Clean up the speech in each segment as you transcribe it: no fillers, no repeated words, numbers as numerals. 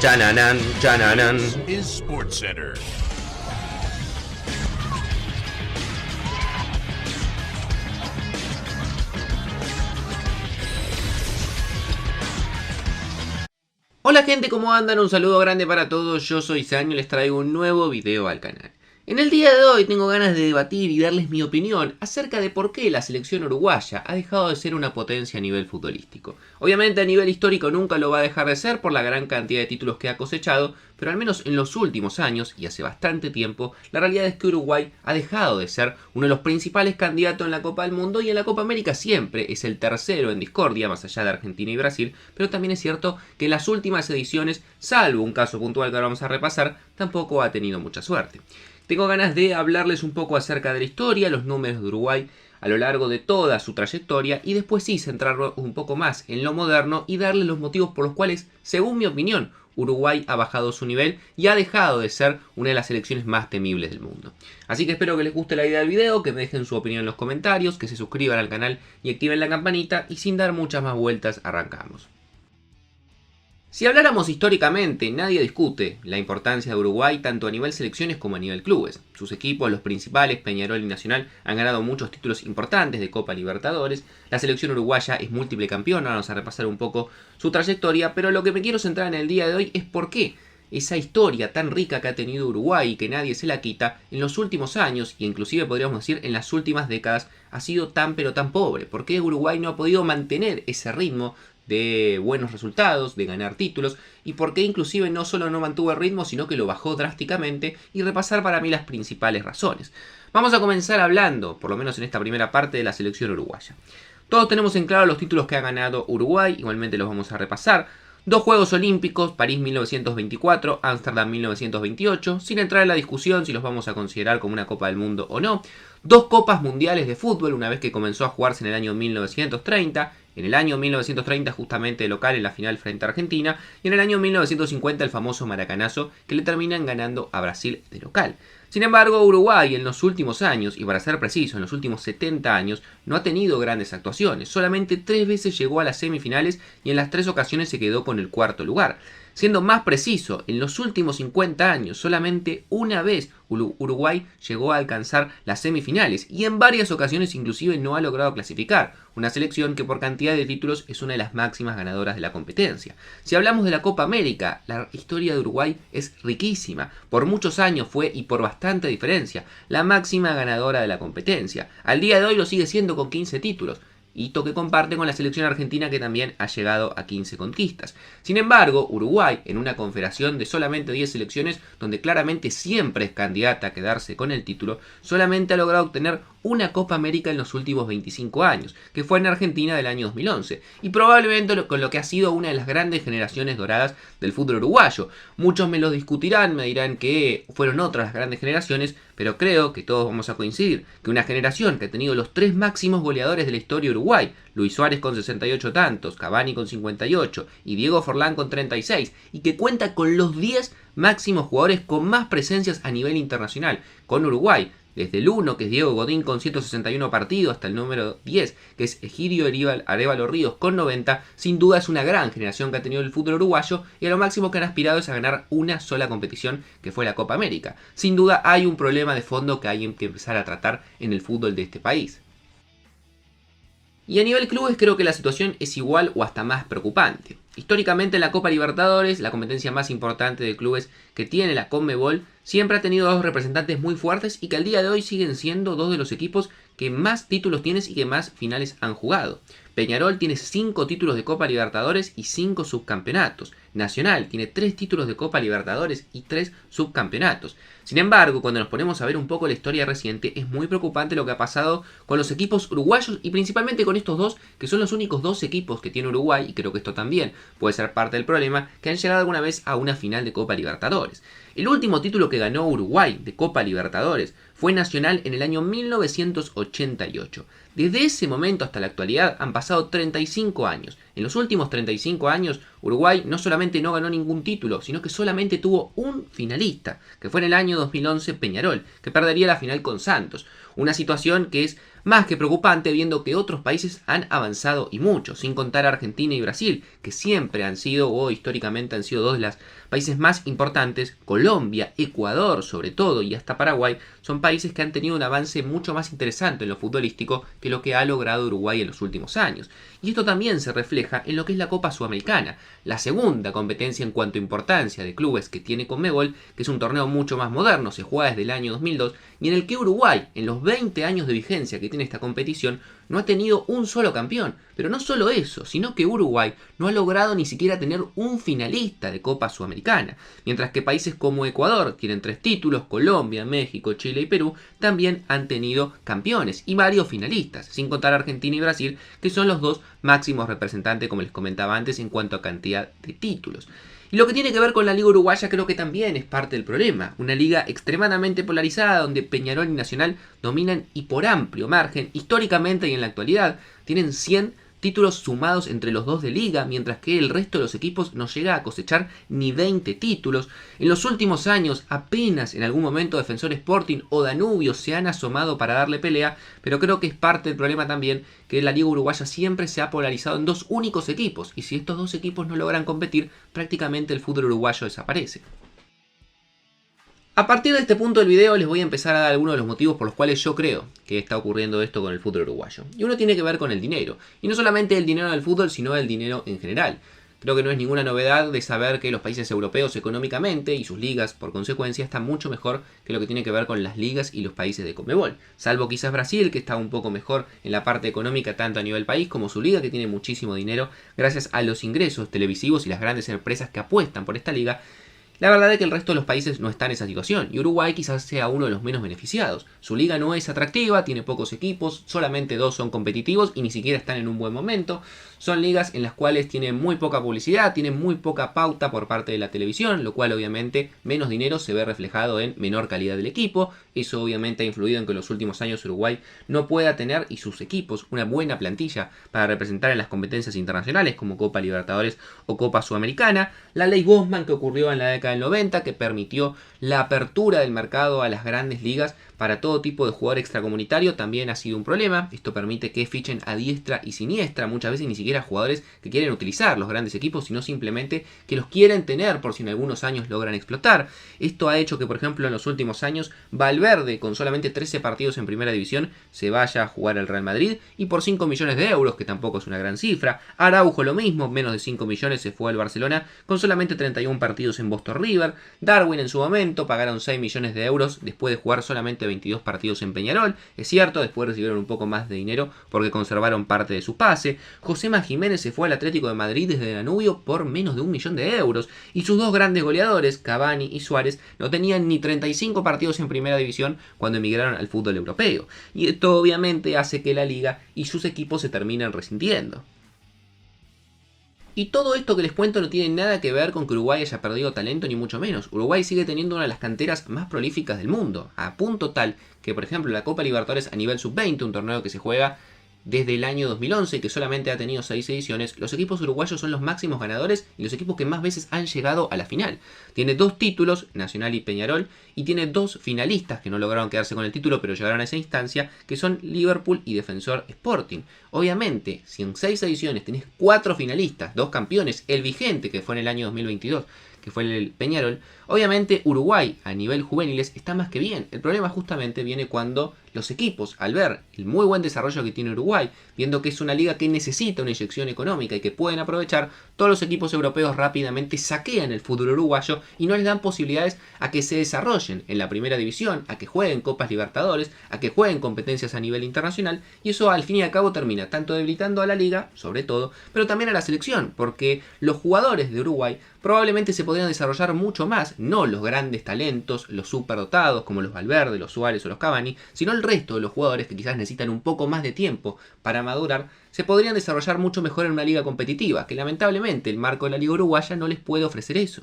Chananan, chananan. Is SportsCenter. Hola gente, ¿cómo andan? Un saludo grande para todos, yo soy Sanio y les traigo un nuevo video al canal. En el día de hoy tengo ganas de debatir y darles mi opinión acerca de por qué la selección uruguaya ha dejado de ser una potencia a nivel futbolístico. Obviamente a nivel histórico nunca lo va a dejar de ser por la gran cantidad de títulos que ha cosechado, pero al menos en los últimos años, y hace bastante tiempo, la realidad es que Uruguay ha dejado de ser uno de los principales candidatos en la Copa del Mundo y en la Copa América siempre es el tercero en discordia, más allá de Argentina y Brasil, pero también es cierto que en las últimas ediciones, salvo un caso puntual que ahora vamos a repasar, tampoco ha tenido mucha suerte. Tengo ganas de hablarles un poco acerca de la historia, los números de Uruguay a lo largo de toda su trayectoria y después sí centrarnos un poco más en lo moderno y darles los motivos por los cuales, según mi opinión, Uruguay ha bajado su nivel y ha dejado de ser una de las selecciones más temibles del mundo. Así que espero que les guste la idea del video, que me dejen su opinión en los comentarios, que se suscriban al canal y activen la campanita y sin dar muchas más vueltas arrancamos. Si habláramos históricamente, nadie discute la importancia de Uruguay tanto a nivel selecciones como a nivel clubes. Sus equipos, los principales, Peñarol y Nacional, han ganado muchos títulos importantes de Copa Libertadores. La selección uruguaya es múltiple campeona, vamos a repasar un poco su trayectoria, pero lo que me quiero centrar en el día de hoy es por qué esa historia tan rica que ha tenido Uruguay y que nadie se la quita, en los últimos años, y inclusive podríamos decir en las últimas décadas, ha sido tan pero tan pobre. ¿Por qué Uruguay no ha podido mantener ese ritmo de buenos resultados, de ganar títulos, y por qué inclusive no solo no mantuvo el ritmo, sino que lo bajó drásticamente, y repasar para mí las principales razones? Vamos a comenzar hablando, por lo menos en esta primera parte, de la selección uruguaya. Todos tenemos en claro los títulos que ha ganado Uruguay, igualmente los vamos a repasar. 2 Juegos Olímpicos, París 1924, Ámsterdam 1928, sin entrar en la discusión si los vamos a considerar como una Copa del Mundo o no. 2 Copas Mundiales de Fútbol, una vez que comenzó a jugarse en el año 1930. En el año 1930 justamente de local en la final frente a Argentina. Y en el año 1950 el famoso maracanazo que le terminan ganando a Brasil de local. Sin embargo, Uruguay en los últimos años, y para ser preciso, en los últimos 70 años, no ha tenido grandes actuaciones. Solamente 3 veces llegó a las semifinales y en las 3 ocasiones se quedó con el cuarto lugar. Siendo más preciso, en los últimos 50 años, solamente una vez Uruguay llegó a alcanzar las semifinales y en varias ocasiones inclusive no ha logrado clasificar. Una selección que por cantidad de títulos es una de las máximas ganadoras de la competencia. Si hablamos de la Copa América, la historia de Uruguay es riquísima. Por muchos años fue, y por bastante diferencia, la máxima ganadora de la competencia. Al día de hoy lo sigue siendo con 15 títulos. Hito que comparte con la selección argentina que también ha llegado a 15 conquistas. Sin embargo, Uruguay, en una confederación de solamente 10 selecciones, donde claramente siempre es candidata a quedarse con el título, solamente ha logrado obtener una Copa América en los últimos 25 años, que fue en Argentina del año 2011, y probablemente con lo que ha sido una de las grandes generaciones doradas del fútbol uruguayo. Muchos me lo discutirán, me dirán que fueron otras las grandes generaciones, pero creo que todos vamos a coincidir que una generación que ha tenido los 3 máximos goleadores de la historia de Uruguay, Luis Suárez con 68 tantos, Cavani con 58 y Diego Forlán con 36, y que cuenta con los 10 máximos jugadores con más presencias a nivel internacional con Uruguay, desde el 1, que es Diego Godín con 161 partidos, hasta el número 10, que es Egidio Arévalo Ríos con 90, sin duda es una gran generación que ha tenido el fútbol uruguayo, y a lo máximo que han aspirado es a ganar una sola competición, que fue la Copa América. Sin duda hay un problema de fondo que hay que empezar a tratar en el fútbol de este país. Y a nivel clubes creo que la situación es igual o hasta más preocupante. Históricamente en la Copa Libertadores, la competencia más importante de clubes que tiene la Conmebol, siempre ha tenido 2 representantes muy fuertes y que al día de hoy siguen siendo 2 de los equipos que más títulos tienen y que más finales han jugado. Peñarol tiene 5 títulos de Copa Libertadores y 5 subcampeonatos. Nacional tiene 3 títulos de Copa Libertadores y 3 subcampeonatos. Sin embargo, cuando nos ponemos a ver un poco la historia reciente, es muy preocupante lo que ha pasado con los equipos uruguayos y principalmente con estos 2, que son los únicos 2 equipos que tiene Uruguay, y creo que esto también puede ser parte del problema, que han llegado alguna vez a una final de Copa Libertadores. El último título que ganó Uruguay de Copa Libertadores fue Nacional en el año 1988. Desde ese momento hasta la actualidad han pasado 35 años. En los últimos 35 años, Uruguay no solamente no ganó ningún título, sino que solamente tuvo un finalista, que fue en el año 2011 Peñarol, que perdería la final con Santos. Una situación que es más que preocupante viendo que otros países han avanzado y mucho, sin contar a Argentina y Brasil, que siempre han sido o históricamente han sido dos de los países más importantes. Colombia, Ecuador sobre todo y hasta Paraguay son países que han tenido un avance mucho más interesante en lo futbolístico que lo que ha logrado Uruguay en los últimos años. Y esto también se refleja en lo que es la Copa Sudamericana, la segunda competencia en cuanto a importancia de clubes que tiene Conmebol, que es un torneo mucho más moderno, se juega desde el año 2002, y en el que Uruguay, en los 20 años de vigencia que tiene esta competición, no ha tenido un solo campeón. Pero no solo eso, sino que Uruguay no ha logrado ni siquiera tener un finalista de Copa Sudamericana, mientras que países como Ecuador tienen 3 títulos, Colombia, México, Chile y Perú también han tenido campeones y varios finalistas, sin contar Argentina y Brasil, que son los dos máximos representantes, como les comentaba antes, en cuanto a cantidad de títulos. Y lo que tiene que ver con la Liga Uruguaya creo que también es parte del problema. Una liga extremadamente polarizada donde Peñarol y Nacional dominan y por amplio margen, históricamente y en la actualidad, tienen 100 títulos sumados entre los dos de liga, mientras que el resto de los equipos no llega a cosechar ni 20 títulos. En los últimos años apenas en algún momento Defensor Sporting o Danubio se han asomado para darle pelea, pero creo que es parte del problema también que la Liga Uruguaya siempre se ha polarizado en dos únicos equipos, y si estos dos equipos no logran competir, prácticamente el fútbol uruguayo desaparece. A partir de este punto del video les voy a empezar a dar algunos de los motivos por los cuales yo creo que está ocurriendo esto con el fútbol uruguayo. Y uno tiene que ver con el dinero. Y no solamente el dinero del fútbol, sino el dinero en general. Creo que no es ninguna novedad de saber que los países europeos económicamente y sus ligas por consecuencia están mucho mejor que lo que tiene que ver con las ligas y los países de Conmebol. Salvo quizás Brasil, que está un poco mejor en la parte económica tanto a nivel país como su liga, que tiene muchísimo dinero gracias a los ingresos televisivos y las grandes empresas que apuestan por esta liga. La verdad es que el resto de los países no está en esa situación, y Uruguay quizás sea uno de los menos beneficiados. Su liga no es atractiva, tiene pocos equipos, solamente 2 son competitivos y ni siquiera están en un buen momento. Son ligas en las cuales tienen muy poca publicidad, tienen muy poca pauta por parte de la televisión, lo cual obviamente menos dinero se ve reflejado en menor calidad del equipo. Eso obviamente ha influido en que en los últimos años Uruguay no pueda tener, y sus equipos, una buena plantilla para representar en las competencias internacionales como Copa Libertadores o Copa Sudamericana. La ley Bosman que ocurrió en la década del 90, que permitió la apertura del mercado a las grandes ligas para todo tipo de jugador extracomunitario, también ha sido un problema. Esto permite que fichen a diestra y siniestra, muchas veces ni siquiera jugadores que quieren utilizar los grandes equipos, sino simplemente que los quieren tener por si en algunos años logran explotar. Esto ha hecho que, por ejemplo, en los últimos años Valverde, con solamente 13 partidos en primera división, se vaya a jugar al Real Madrid y por 5 millones de euros, que tampoco es una gran cifra. Araujo lo mismo, menos de 5 millones se fue al Barcelona con solamente 31 partidos en Boston River. Darwin en su momento pagaron 6 millones de euros después de jugar solamente 22 partidos en Peñarol. Es cierto, después recibieron un poco más de dinero porque conservaron parte de su pase. Josema Jiménez se fue al Atlético de Madrid desde Danubio por menos de 1 millón de euros. Y sus dos grandes goleadores, Cavani y Suárez, no tenían ni 35 partidos en primera división cuando emigraron al fútbol europeo. Y esto obviamente hace que la liga y sus equipos se terminen resintiendo. Y todo esto que les cuento no tiene nada que ver con que Uruguay haya perdido talento, ni mucho menos. Uruguay sigue teniendo una de las canteras más prolíficas del mundo, a punto tal que, por ejemplo, la Copa Libertadores a nivel sub-20, un torneo que se juega desde el año 2011 y que solamente ha tenido 6 ediciones, los equipos uruguayos son los máximos ganadores y los equipos que más veces han llegado a la final. Tiene 2 títulos, Nacional y Peñarol, y tiene 2 finalistas que no lograron quedarse con el título pero llegaron a esa instancia, que son Liverpool y Defensor Sporting. Obviamente, si en 6 ediciones tenés 4 finalistas, 2 campeones, el vigente que fue en el año 2022, que fue el Peñarol, obviamente Uruguay a nivel juveniles está más que bien. El problema justamente viene cuando los equipos, al ver el muy buen desarrollo que tiene Uruguay, viendo que es una liga que necesita una inyección económica y que pueden aprovechar, todos los equipos europeos rápidamente saquean el fútbol uruguayo y no les dan posibilidades a que se desarrollen en la primera división, a que jueguen Copas Libertadores, a que jueguen competencias a nivel internacional, y eso al fin y al cabo termina tanto debilitando a la liga, sobre todo, pero también a la selección, porque los jugadores de Uruguay probablemente se podrían desarrollar mucho más, no los grandes talentos, los superdotados como los Valverde, los Suárez o los Cavani, sino el resto de los jugadores que quizás necesitan un poco más de tiempo para madurar, se podrían desarrollar mucho mejor en una liga competitiva, que lamentablemente el marco de la liga uruguaya no les puede ofrecer eso.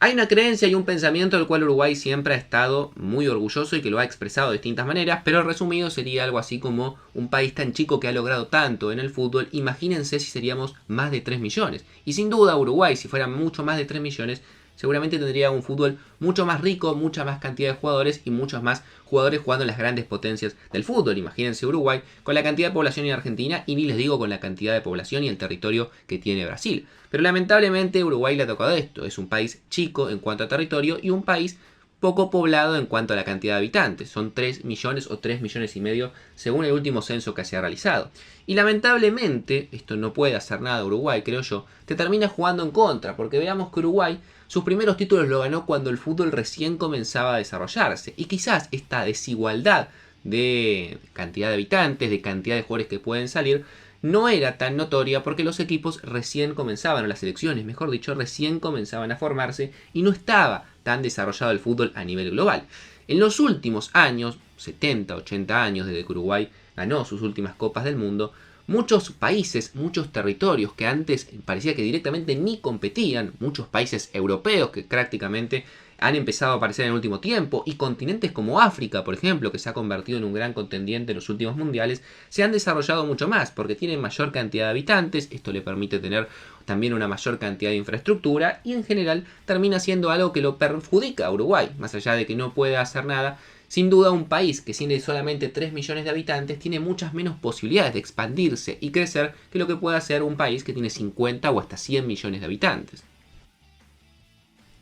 Hay una creencia y un pensamiento del cual Uruguay siempre ha estado muy orgulloso y que lo ha expresado de distintas maneras, pero resumido sería algo así como: un país tan chico que ha logrado tanto en el fútbol, imagínense si seríamos más de 3 millones. Y sin duda Uruguay, si fueran mucho más de 3 millones, seguramente tendría un fútbol mucho más rico, mucha más cantidad de jugadores y muchos más jugadores jugando en las grandes potencias del fútbol. Imagínense Uruguay con la cantidad de población en Argentina y ni les digo con la cantidad de población y el territorio que tiene Brasil. Pero lamentablemente Uruguay le ha tocado esto. Es un país chico en cuanto a territorio y un país poco poblado en cuanto a la cantidad de habitantes. Son 3 millones o 3 millones y medio según el último censo que se ha realizado. Y lamentablemente, esto no puede hacer nada Uruguay, creo yo, te termina jugando en contra, porque veamos que Uruguay sus primeros títulos lo ganó cuando el fútbol recién comenzaba a desarrollarse. Y quizás esta desigualdad de cantidad de habitantes, de cantidad de jugadores que pueden salir, no era tan notoria porque los equipos recién comenzaban, o las selecciones, mejor dicho, recién comenzaban a formarse y no estaba tan desarrollado el fútbol a nivel global. En los últimos años, 70, 80 años desde que Uruguay ganó sus últimas copas del mundo, muchos países, muchos territorios que antes parecía que directamente ni competían, muchos países europeos que prácticamente han empezado a aparecer en el último tiempo, y continentes como África, por ejemplo, que se ha convertido en un gran contendiente en los últimos mundiales, se han desarrollado mucho más, porque tienen mayor cantidad de habitantes, esto le permite tener también una mayor cantidad de infraestructura, y en general termina siendo algo que lo perjudica a Uruguay, más allá de que no puede hacer nada. Sin duda un país que tiene solamente 3 millones de habitantes tiene muchas menos posibilidades de expandirse y crecer que lo que puede hacer un país que tiene 50 o hasta 100 millones de habitantes.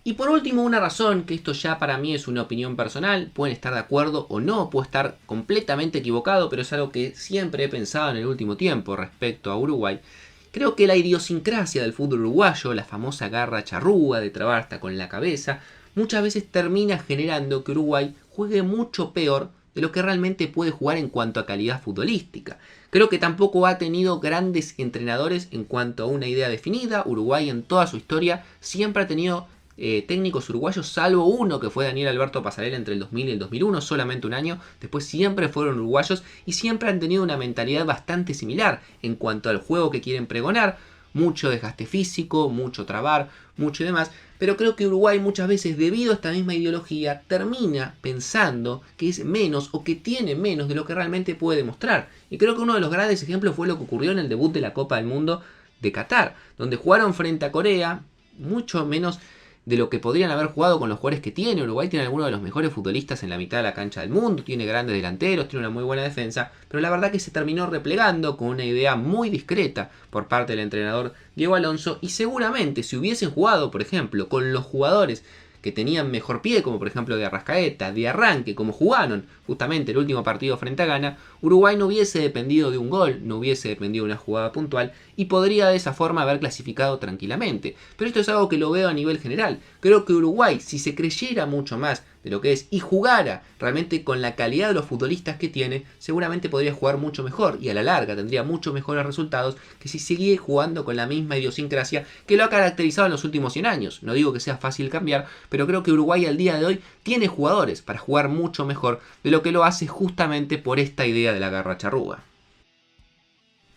Y por último, una razón, que esto ya para mí es una opinión personal, pueden estar de acuerdo o no, puedo estar completamente equivocado, pero es algo que siempre he pensado en el último tiempo respecto a Uruguay. Creo que la idiosincrasia del fútbol uruguayo, la famosa garra charrúa de trabar hasta con la cabeza, muchas veces termina generando que Uruguay juegue mucho peor de lo que realmente puede jugar en cuanto a calidad futbolística. Creo que tampoco ha tenido grandes entrenadores en cuanto a una idea definida. Uruguay en toda su historia siempre ha tenido técnicos uruguayos, salvo uno que fue Daniel Alberto Pasarela entre el 2000 y el 2001, solamente un año. Después siempre fueron uruguayos y siempre han tenido una mentalidad bastante similar en cuanto al juego que quieren pregonar. Mucho desgaste físico, mucho trabar, mucho y demás. Pero creo que Uruguay muchas veces, debido a esta misma ideología, termina pensando que es menos o que tiene menos de lo que realmente puede demostrar. Y creo que uno de los grandes ejemplos fue lo que ocurrió en el debut de la Copa del Mundo de Qatar, donde jugaron frente a Corea, mucho menos de lo que podrían haber jugado con los jugadores que tiene. Uruguay tiene algunos de los mejores futbolistas en la mitad de la cancha del mundo, tiene grandes delanteros, tiene una muy buena defensa, pero la verdad que se terminó replegando con una idea muy discreta por parte del entrenador Diego Alonso, y seguramente si hubiesen jugado, por ejemplo, con los jugadores que tenían mejor pie, como por ejemplo de Arrascaeta, de arranque, como jugaron justamente el último partido frente a Ghana, Uruguay no hubiese dependido de un gol, no hubiese dependido de una jugada puntual y podría de esa forma haber clasificado tranquilamente. Pero esto es algo que lo veo a nivel general. Creo que Uruguay, si se creyera mucho más de lo que es y jugara realmente con la calidad de los futbolistas que tiene, seguramente podría jugar mucho mejor y a la larga tendría mucho mejores resultados que si sigue jugando con la misma idiosincrasia que lo ha caracterizado en los últimos 100 años. No digo que sea fácil cambiar, pero creo que Uruguay al día de hoy tiene jugadores para jugar mucho mejor de lo que lo hace justamente por esta idea de la garra charrúa.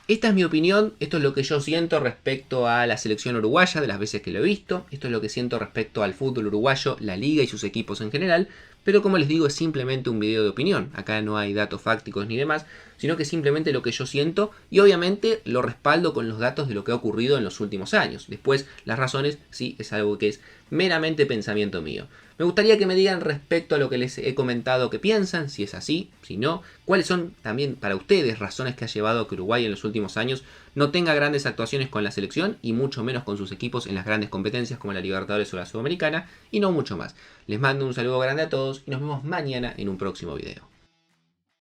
Esta es mi opinión, esto es lo que yo siento respecto a la selección uruguaya de las veces que lo he visto, esto es lo que siento respecto al fútbol uruguayo, la liga y sus equipos en general, pero como les digo es simplemente un video de opinión, acá no hay datos fácticos ni demás, sino que simplemente lo que yo siento y obviamente lo respaldo con los datos de lo que ha ocurrido en los últimos años. Después las razones sí es algo que es meramente pensamiento mío. Me gustaría que me digan respecto a lo que les he comentado qué piensan, si es así, si no, cuáles son también para ustedes razones que ha llevado a que Uruguay en los últimos años no tenga grandes actuaciones con la selección y mucho menos con sus equipos en las grandes competencias como la Libertadores o la Sudamericana y no mucho más. Les mando un saludo grande a todos y nos vemos mañana en un próximo video.